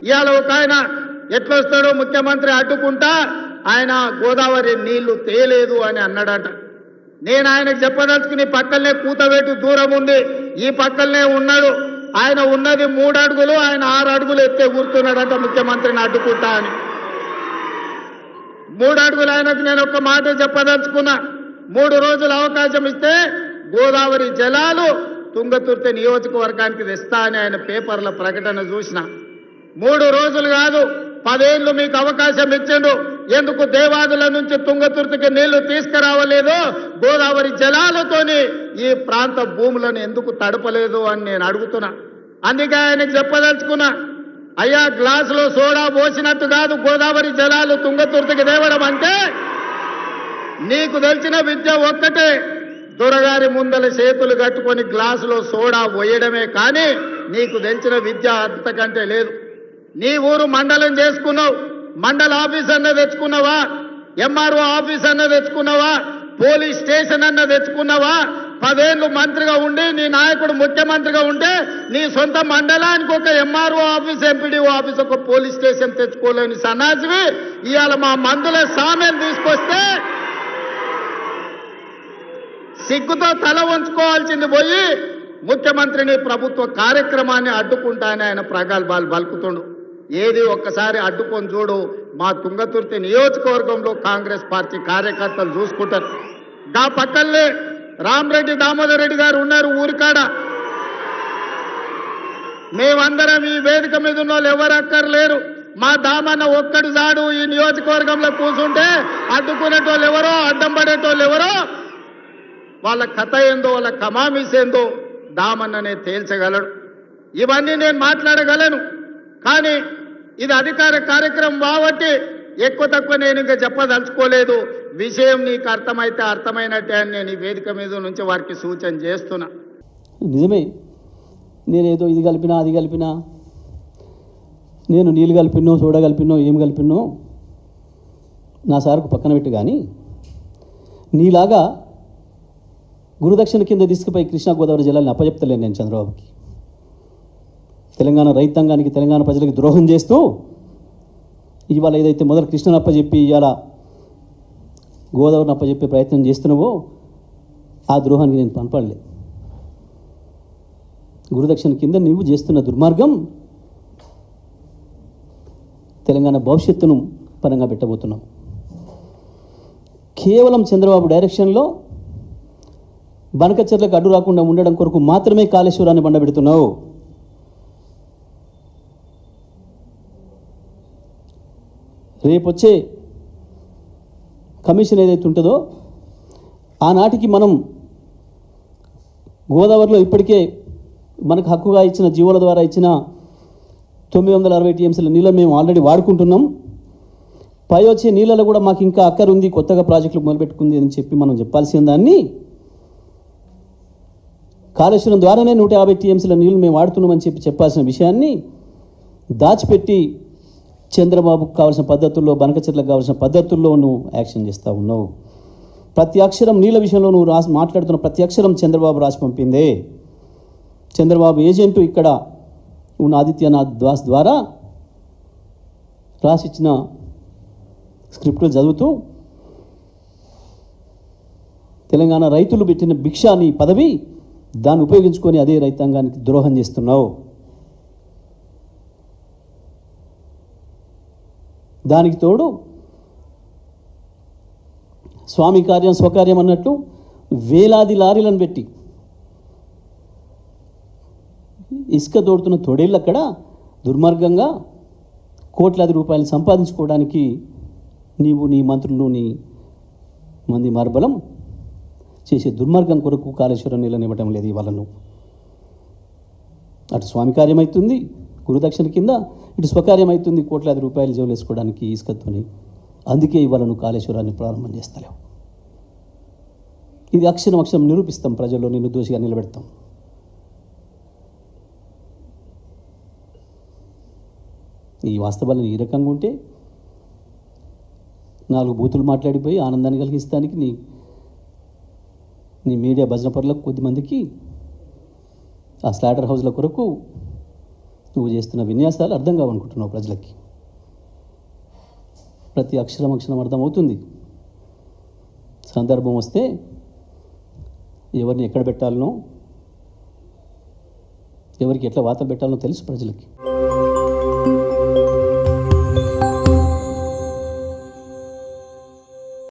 ఇవాళ ఒక ఆయన ఎట్లొస్తాడో ముఖ్యమంత్రి అడ్డుకుంటా ఆయన గోదావరి నీళ్లు తేలేదు అని అన్నాడట. నేను ఆయనకు చెప్పదలుచుకుని పక్కనే కూతబెట్టి దూరం ఉంది, ఈ పక్కనే ఉన్నాడు. ఆయన ఉన్నది 3 అడుగులు, ఆయన 6 అడుగులు ఎత్తే కూర్చున్నాడట ముఖ్యమంత్రిని అడ్డుకుంటా అని. 3 అడుగులు ఆయనకు నేను ఒక మాట చెప్పదలుచుకున్నా. 3 రోజులు అవకాశం ఇస్తే గోదావరి జలాలు తుంగతుర్తి నియోజకవర్గానికి తెస్తా అని ఆయన పేపర్ల ప్రకటన చూసిన. 3 రోజులు కాదు, 10 ఏళ్ళు మీకు అవకాశం ఇచ్చిండు. ఎందుకు దేవాదుల నుంచి తుంగతుర్తికి నీళ్లు తీసుకురావలేదు, గోదావరి జలాలతోని ఈ ప్రాంత భూములను ఎందుకు తడపలేదు అని నేను అడుగుతున్నా. అందుకే ఆయనకు చెప్పదలుచుకున్నా, అయ్యా గ్లాసులో సోడా పోసినట్టు కాదు గోదావరి జలాలు తుంగతుర్తికి తేవడం అంటే. నీకు తెలిసిన విద్య ఒక్కటే, దొరగారి ముందల చేతులు కట్టుకొని గ్లాసులో సోడా పోయడమే, కానీ నీకు తెలిసిన విద్య అంతకంటే లేదు. నీ ఊరు మండలం చేసుకున్నావు, మండల ఆఫీస్ అన్న తెచ్చుకున్నావా, ఎంఆర్ఓ ఆఫీస్ అన్న తెచ్చుకున్నావా, పోలీస్ స్టేషన్ అన్న తెచ్చుకున్నావా? 10 ఏళ్ళు మంత్రిగా ఉండి నీ నాయకుడు ముఖ్యమంత్రిగా ఉంటే నీ సొంత మండలానికి ఒక ఎంఆర్ఓ ఆఫీస్, ఎంపీడీఓ ఆఫీస్, ఒక పోలీస్ స్టేషన్ తెచ్చుకోలేని సన్నాసివి ఇవాళ మా మందుల సామెలు తీసుకొస్తే సిగ్గుతో తల వంచుకోవాల్సింది పోయి ముఖ్యమంత్రిని ప్రభుత్వ కార్యక్రమాన్ని అడ్డుకుంటానని ఆయన ప్రగల్భాలు పలుకుతుండు. ఏది ఒక్కసారి అడ్డుకొని చూడు, మా తుంగతుర్తి నియోజకవర్గంలో కాంగ్రెస్ పార్టీ కార్యకర్తలు చూసుకుంటారు. దా పక్కనే రామరెడ్డి దామోదర్ రెడ్డి గారు ఉన్నారు ఊరికాడ. మేమందరం ఈ వేదిక మీద ఉన్న వాళ్ళు ఎవరు అక్కర్లేరు. మా దామన్న ఒక్కడు జాడు ఈ నియోజకవర్గంలో కూర్చుంటే అడ్డుకునేటోళ్ళు ఎవరో, అడ్డం పడేటోళ్ళు ఎవరో, వాళ్ళ కథ ఏందో, వాళ్ళ కమామిస్ ఏందో దామన్ననే తేల్చగలడు. ఇవన్నీ నేను మాట్లాడగలను, కానీ ఇది అధికార కార్యక్రమం కాబట్టి ఎక్కువ తక్కువ నేను ఇంకా చెప్పదలుచుకోలేదు. విషయం నీకు అర్థమైతే అర్థమైనట్టే అని నేను ఈ వేదిక మీద నుంచి వారికి సూచన చేస్తున్నా. నిజమే, నేనేదో ఇది కలిపినా అది కలిపినా, నేను నీళ్ళు కలిపినో సోడా కలిపినో ఏం కలిపినో నా సార్కు పక్కన పెట్టి, కానీ నీలాగా గురుదక్షిణ కింద తీసుకుపోయి కృష్ణా గోదావరి జిల్లాని అప్పచెప్తలేను నేను చంద్రబాబుకి. తెలంగాణ రైతాంగానికి, తెలంగాణ ప్రజలకు ద్రోహం చేస్తూ ఇవాళ ఏదైతే మొదలు కృష్ణను అప్పచెప్పి ఇవాళ గోదావరిని అప్పచెప్పే ప్రయత్నం చేస్తున్నావో ఆ ద్రోహానికి నేను పనపడలే. గురుదక్షిణ కింద నువ్వు చేస్తున్న దుర్మార్గం తెలంగాణ భవిష్యత్తును పరంగా పెట్టబోతున్నావు. కేవలం చంద్రబాబు డైరెక్షన్లో బనకచెర్లకు అడ్డు రాకుండా ఉండడం కొరకు మాత్రమే కాళేశ్వరాన్ని బండబెడుతున్నావు. రేపొచ్చే కమిషన్ ఏదైతే ఉంటుందో ఆనాటికి మనం గోదావరిలో ఇప్పటికే మనకు హక్కుగా ఇచ్చిన జీవోల ద్వారా ఇచ్చిన 960 టీఎంసీల నీళ్ళని మేము ఆల్రెడీ వాడుకుంటున్నాం. పై వచ్చే నీళ్ళలో కూడా మాకు ఇంకా అక్కరుంది, కొత్తగా ప్రాజెక్టులు మొదలుపెట్టుకుంది అని చెప్పి మనం చెప్పాల్సిన దాన్ని కాళేశ్వరం ద్వారానే 150 టీఎంసీల నీళ్ళు మేము వాడుతున్నామని చెప్పాల్సిన విషయాన్ని దాచిపెట్టి చంద్రబాబుకు కావాల్సిన పద్ధతుల్లో, బనకచెర్లకు కావాల్సిన పద్ధతుల్లో నువ్వు యాక్షన్ చేస్తూ ఉన్నావు. ప్రతి అక్షరం నీళ్ళ విషయంలో నువ్వు మాట్లాడుతున్న ప్రతి అక్షరం చంద్రబాబు రాసి పంపిందే. చంద్రబాబు ఏజెంటు ఇక్కడ ఉన్న ఆదిత్యనాథ్ దాస్ ద్వారా రాసిచ్చిన స్క్రిప్టులు చదువుతూ తెలంగాణ రైతులు పెట్టిన భిక్ష నీ పదవి, దాన్ని ఉపయోగించుకొని అదే రైతాంగానికి ద్రోహం చేస్తున్నావు. దానికి తోడు స్వామి కార్యం స్వకార్యం అన్నట్టు వేలాది లారీలను పెట్టి ఇసుక తోడుతున్న తొడేళ్ళు అక్కడ దుర్మార్గంగా కోట్లాది రూపాయలు సంపాదించుకోవడానికి నీవు, నీ మంత్రులు, నీ మంది మార్బలం చేసే దుర్మార్గం కొరకు కాళేశ్వరం నీళ్ళని ఇవ్వటం లేదు. ఇవాళ నువ్వు అటు స్వామి కార్యం అవుతుంది గురుదక్షిణ కింద, ఇటు స్వకార్యం అవుతుంది కోట్లాది రూపాయలు జోలు వేసుకోవడానికి ఇసుకతోని. అందుకే ఇవాళ నువ్వు కాళేశ్వరాన్ని ప్రారంభం చేస్తలేవు. ఇది అక్షరం నిరూపిస్తాం, ప్రజల్లో నిన్ను దోషిగా నిలబెడతాం. ఈ వాస్తవాలను ఈ రకంగా ఉంటే 4 బూతులు మాట్లాడిపోయి ఆనందాన్ని కలిగిస్తానికి నీ మీడియా భజన పరులకు కొద్దిమందికి ఆ స్లాటర్ హౌస్ల కొరకు నువ్వు చేస్తున్న విన్యాసాలు అర్థం కావనుకుంటున్నావు ప్రజలకి. ప్రతి అక్షరం అర్థమవుతుంది. సందర్భం వస్తే ఎవరిని ఎక్కడ పెట్టాలనో, ఎవరికి ఎట్లా వాతలు పెట్టాలనో తెలుసు ప్రజలకి.